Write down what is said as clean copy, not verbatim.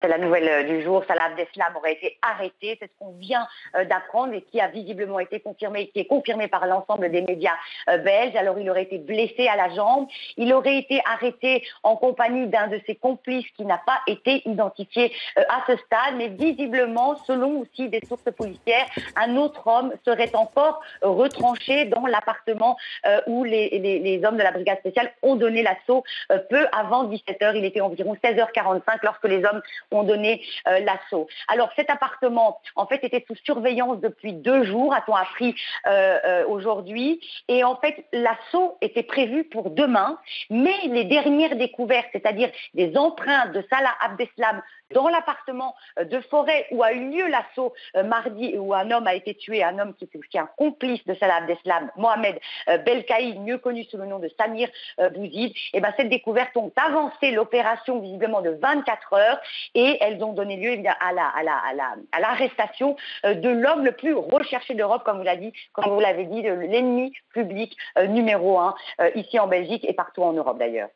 C'est la nouvelle du jour. Salah Abdeslam aurait été arrêté. C'est ce qu'on vient d'apprendre et qui a visiblement été confirmé, qui est confirmé par l'ensemble des médias belges. Alors, il aurait été blessé à la jambe. Il aurait été arrêté en compagnie d'un de ses complices qui n'a pas été identifié à ce stade. Mais visiblement, selon aussi des sources policières, un autre homme serait encore retranché dans l'appartement où les hommes de la brigade spéciale ont donné l'assaut peu avant 17h. Il était environ 16h45 lorsque les hommes ont donné l'assaut. Alors cet appartement, en fait, était sous surveillance depuis 2 jours, a-t-on appris aujourd'hui. Et en fait, l'assaut était prévu pour demain, mais les dernières découvertes, c'est-à-dire des empreintes de Salah Abdeslam dans l'appartement de Forêt où a eu lieu l'assaut mardi, où un homme a été tué, un homme qui est un complice de Salah Abdeslam, Mohamed Belkaï, mieux connu sous le nom de Samir Bouzid. Et ben cette découverte ont avancé l'opération visiblement de 24 heures et elles ont donné lieu à l'arrestation de l'homme le plus recherché d'Europe, comme vous l'avez dit, l'ennemi public numéro 1 ici en Belgique et partout en Europe d'ailleurs.